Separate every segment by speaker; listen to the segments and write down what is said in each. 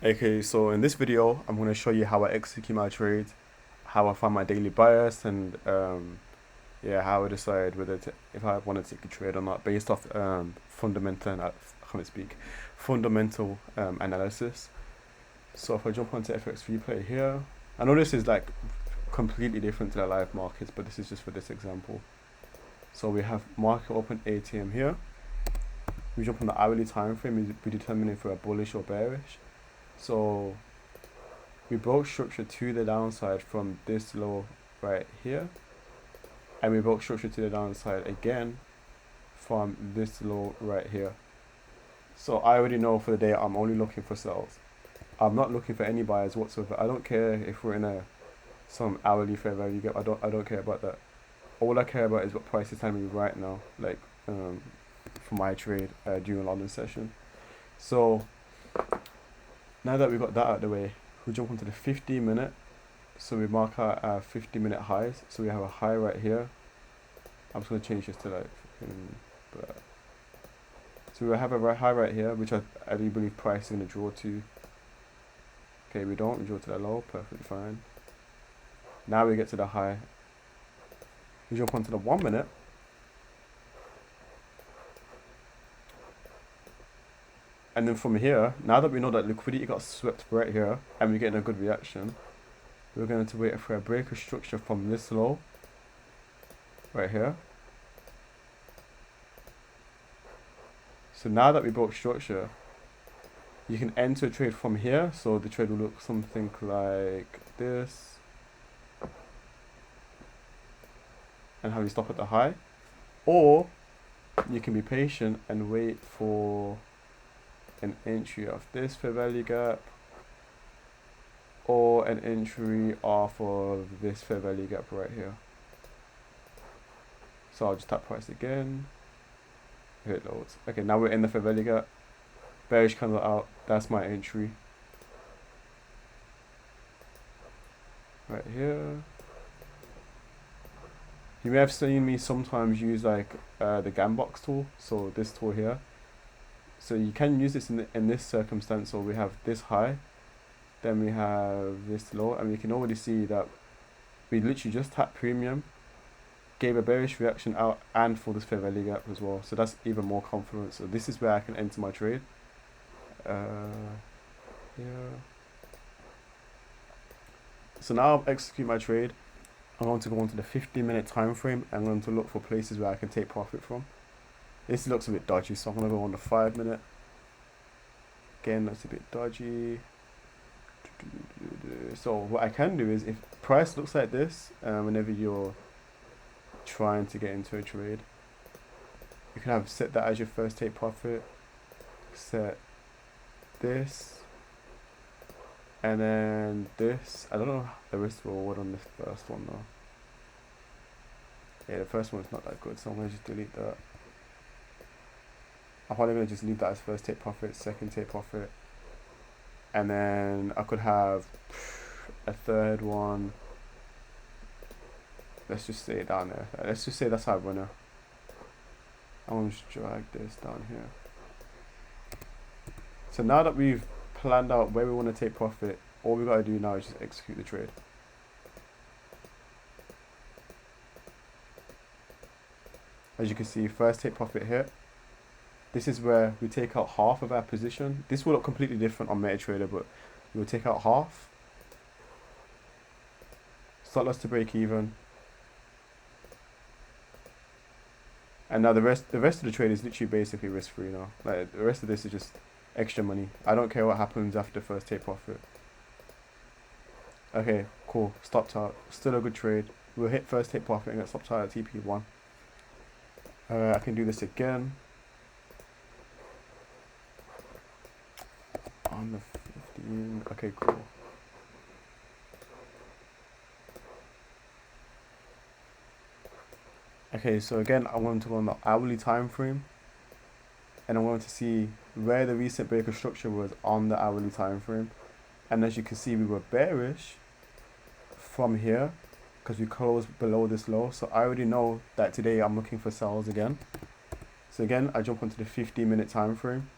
Speaker 1: Okay, so in this video, I'm going to show you how I execute my trades, how I find my daily bias, and yeah, how I decide whether if I want to take a trade or not based off fundamental, I can't speak, fundamental analysis. So if I jump onto FX replay here, I know this is like completely different to the live markets, but this is just for this example. So we have market open ATM here. We jump on the hourly time frame. We determine if we're bullish or bearish. So we broke structure to the downside from this low right here, and we broke structure to the downside again from this low right here. So I already know for the day I'm only looking for sells. I'm not looking for any buyers whatsoever. I don't care if we're in some hourly fair value gap. I don't care about that. All I care about is what price is telling me right now, like for my trade during London session. So now that we got that out of the way, we jump onto the 15-minute. So we mark our 50-minute highs. So we have a high right here. I'm just gonna change this to like so we have a high right here, which I do believe price is gonna draw to. Okay, we don't. We draw to the low. Perfectly fine. Now we get to the high. We jump onto the 1 minute. And then from here, now that we know that liquidity got swept right here and we're getting a good reaction, we're going to wait for a break of structure from this low right here. So now that we broke structure, you can enter a trade from here. So the trade will look something like this. And have you stop at the high. Or you can be patient and wait for an entry of this fair value gap, or an entry off of this fair value gap right here. So I'll just tap price again. Hit loads. Okay, now we're in the fair value gap. Bearish candle out. That's my entry. Right here. You may have seen me sometimes use like the Gambox tool. So this tool here. So you can use this in this circumstance. So we have this high, then we have this low, and we can already see that we literally just tapped premium, gave a bearish reaction out, and for this fair value gap as well. So that's even more confidence. So this is where I can enter my trade. Here. So now I'll execute my trade. I'm going to go into the 15-minute time frame. I'm going to look for places where I can take profit from. This looks a bit dodgy, so I'm going to go on the 5-minute. Again, that's a bit dodgy. So what I can do is, if price looks like this, whenever you're trying to get into a trade, you can have set that as your first take profit, set this, and then this. I don't know the risk reward on this first one though. Yeah, the first one's not that good, so I'm going to just delete that. I'm probably going to just leave that as first take profit, second take profit, and then I could have a third one. Let's just say it down there. Let's just say that's our winner. I'm going to just drag this down here. So now that we've planned out where we want to take profit, all we got to do now is just execute the trade. As you can see, first take profit here. This is where we take out half of our position. This will look completely different on MetaTrader, but we'll take out half. Stop loss to break even. And now the rest of the trade is literally basically risk free now. Like the rest of this is just extra money. I don't care what happens after first take profit. Okay, cool. Stopped out. Still a good trade. We'll hit first take profit and get stopped out at TP1. I can do this again. On the 15. Okay, cool. Okay, so again, I want to go on the hourly time frame, and I want to see where the recent break of structure was on the hourly time frame. And as you can see, we were bearish from here because we closed below this low. So I already know that today I'm looking for sells again. So again, I jump onto the 15-minute time frame.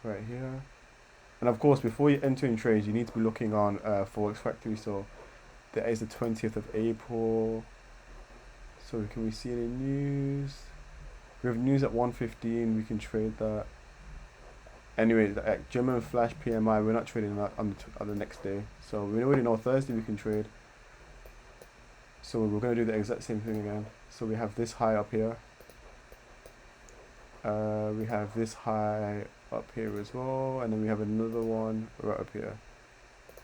Speaker 1: right here. And of course, before you enter in trades, you need to be looking on Forex Factory. So there is the 20th of April. So can we see any news? We have news at 1:15. We can trade that. Anyway, German flash PMI. We're not trading that on the next day. So we already know Thursday we can trade. So we're gonna do the exact same thing again. So we have this high up here. We have this high up here as well, and then we have another one right up here.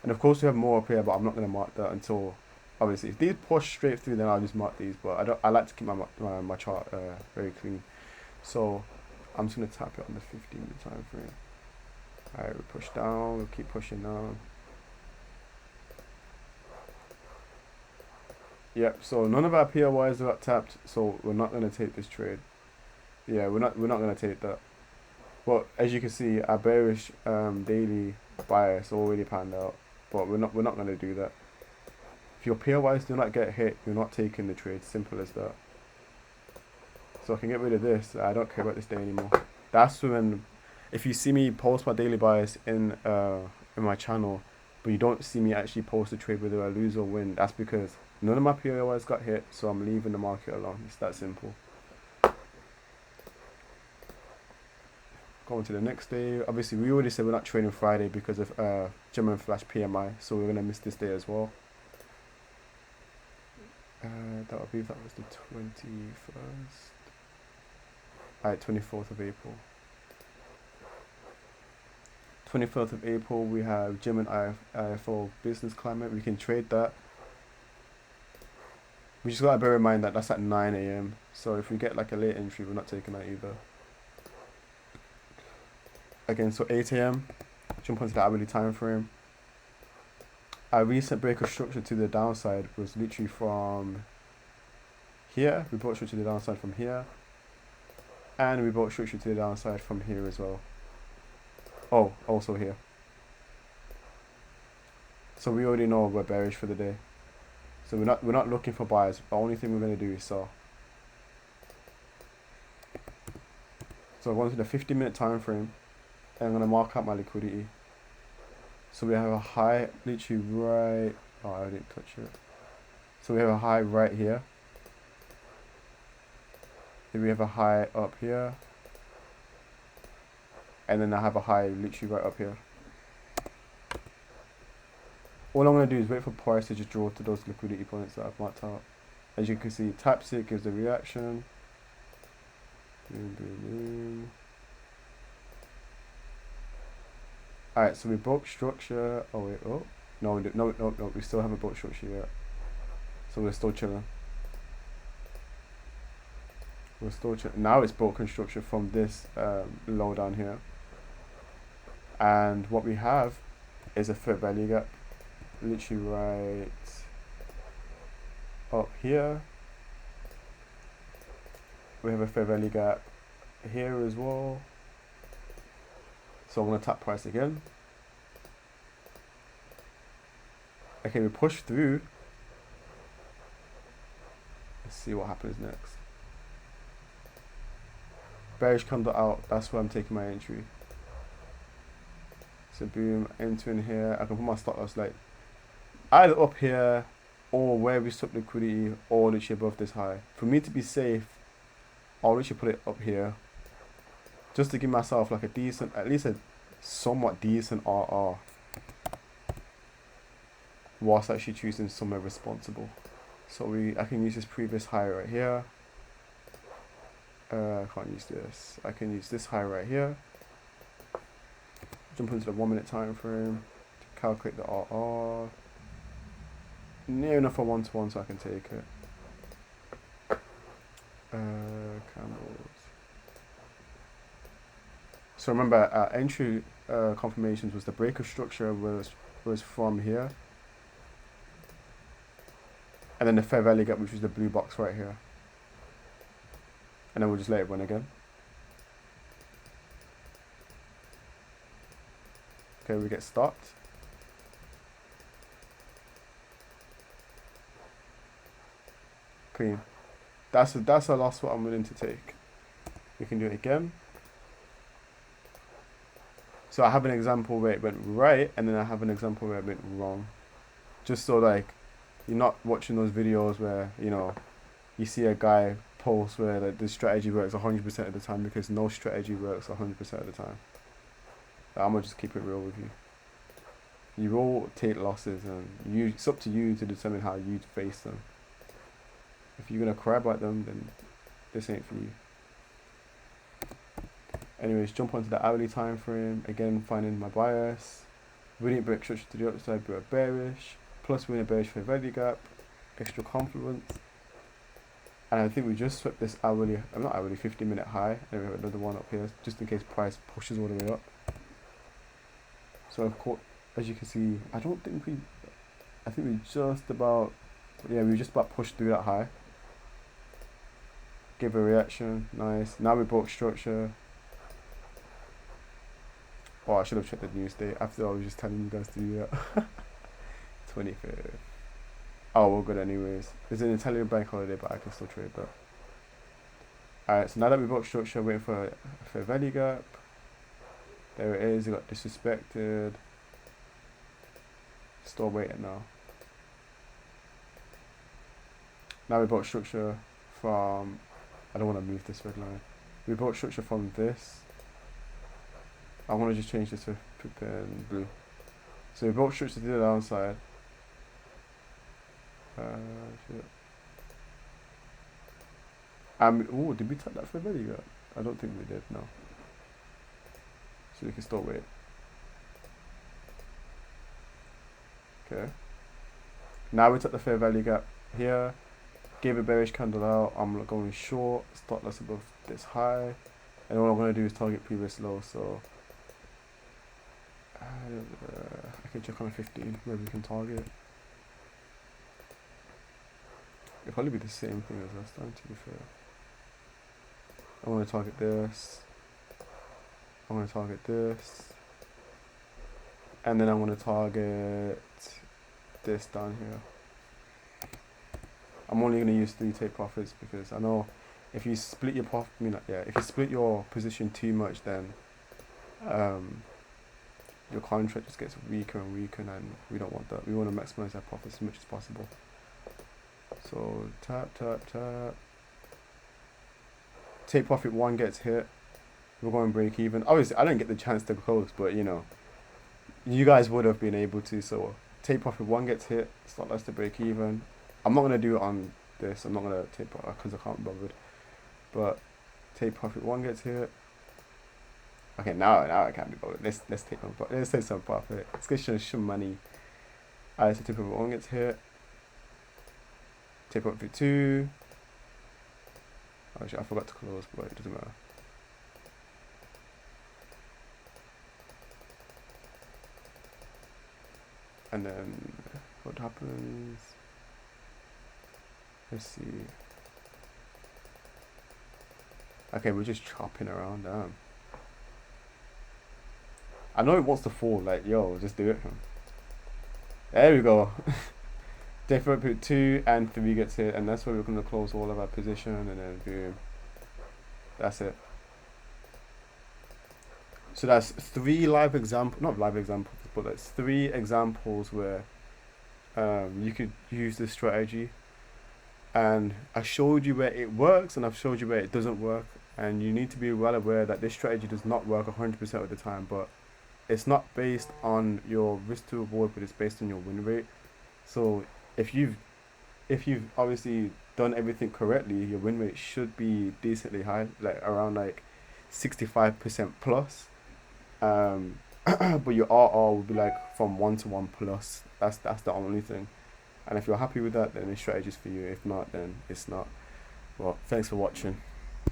Speaker 1: And of course we have more up here, but I'm not gonna mark that until, obviously, if these push straight through, then I'll just mark these. But I like to keep my chart very clean. So I'm just gonna tap it on the 15-minute time frame. Alright, we push down. We'll keep pushing down. Yep. So none of our PRYs got tapped, so we're not gonna take this trade. Yeah, we're not gonna take that. But as you can see, our bearish daily bias already panned out. But we're not gonna do that. If your PRYs do not get hit, you're not taking the trade. Simple as that. So I can get rid of this. I don't care about this day anymore. That's when, if you see me post my daily bias in my channel, but you don't see me actually post a trade whether I lose or win, that's because none of my PRYs got hit, so I'm leaving the market alone. It's that simple. Going to the next day. Obviously, we already said we're not trading Friday because of German flash PMI, so we're gonna miss this day as well. That would be, that was the 21st. Alright, 24th of April. 24th of April, we have German IFO business climate. We can trade that. We just gotta bear in mind that that's at 9 AM. So if we get like a late entry, we're not taking that either. Again, so 8 AM, jump onto the hourly time frame. Our recent break of structure to the downside was literally from here. We brought structure to the downside from here. And we brought structure to the downside from here as well. Oh, also here. So we already know we're bearish for the day. So we're not looking for buyers. The only thing we're gonna do is sell. So I'm going to the 50-minute time frame, and I'm gonna mark out my liquidity. So we have a high literally right. Oh, I didn't touch it. So we have a high right here. Then we have a high up here. And then I have a high literally right up here. All I'm going to do is wait for price to just draw to those liquidity points that I've marked out. As you can see, taps it, gives the reaction. Boom, boom, boom. Alright, so we broke structure. Oh wait, oh. No, we still haven't broke structure yet. So we're still chilling. We're still chilling. Now it's broken structure from this low down here. And what we have is a fair value gap. Literally right up here. We have a fair value gap here as well. So I'm going to tap price again. Okay, we push through. Let's see what happens next. Bearish candle out. That's where I'm taking my entry. So boom, entering here. I can put my stop loss like either up here or where we took liquidity or literally above this high. For me to be safe, I'll literally put it up here, just to give myself like a decent, at least a somewhat decent RR, whilst actually choosing somewhere responsible. So I can use this previous high right here. I can't use this. I can use this high right here. Jump into the 1 minute time frame to calculate the RR. Near enough for 1-to-1 so I can take it. Candles. So remember, our entry confirmations was the breaker structure was from here, and then the fair value gap, which was the blue box right here, and then we'll just let it run again. Okay, we get stopped. Clean. That's a loss what I'm willing to take. We can do it again. So I have an example where it went right, and then I have an example where it went wrong. Just so like you're not watching those videos where you see a guy post where like the strategy works 100% of the time, because no strategy works 100% of the time. I'm gonna just keep it real with you. You will take losses, and it's up to you to determine how you face them. If you're gonna cry about them, then this ain't for you. Anyways, jump onto the hourly time frame. Again, finding my bias. We didn't break structure to the upside, but bearish. Plus we're in a bearish fair value gap. Extra confluence. And I think we just swept this hourly, not hourly, 50-minute high. And we have another one up here, just in case price pushes all the way up. So of course, as you can see, I think we just about, we just about pushed through that high. Give a reaction, nice. Now we broke structure. Oh, I should have checked the news date after I was just telling you guys to do that. 25th. Oh, we're good anyways. It's an Italian bank holiday, but I can still trade that. Alright, so now that we broke structure, waiting for a fair value gap. There it is, it got disrespected. Still waiting now. Now we broke structure from, I don't want to move this red line. We broke structure from this. I want to just change this to pen blue. So we broke structure to the downside. Shit. Oh, did we tap that for a value gap? I don't think we did, no. So we can still wait. Okay. Now we took the fair value gap here. Gave a bearish candle out. I'm going short. Stop loss above this high. And all I'm going to do is target previous low. So I can check on a 15 where we can target. It'll probably be the same thing as last time, to be fair. I want to target this. I want to target this. And then I want to target this down here. I'm only going to use 3 take profits, because I know if you split your if you split your position too much, then your contract just gets weaker and weaker, and we don't want that. We want to maximize our profits as much as possible. So tap. Take profit 1 gets hit. We're going break even. Obviously, I didn't get the chance to close, but you guys would have been able to. So take profit 1 gets hit. Stop loss to break even. I'm not gonna do it on this. I'm not gonna take profit because I can't be bothered. But take profit 1 gets hit. Okay, now I can't be bothered. Let's take some profit. Let's get some money. Alright, so take profit 1 gets hit. Take profit 2. Actually, I forgot to close, but it doesn't matter. And then what happens? Let's see. Okay, we're just chopping around. Damn. I know it wants to fall. Like, yo, just do it. There we go. Different 2 and 3 gets hit, and that's where we're going to close all of our position, and then boom. That's it. So that's 3 live examples, not live examples, but that's 3 examples where you could use this strategy. And I showed you where it works, and I've showed you where it doesn't work. And you need to be well aware that this strategy does not work 100% of the time, but it's not based on your risk to reward, but it's based on your win rate. So if you've obviously done everything correctly, your win rate should be decently high, like around like 65% plus. But your RR will be like from 1 to 1 plus. That's the only thing. And if you're happy with that, then this strategy is for you. If not, then it's not. Well, thanks for watching.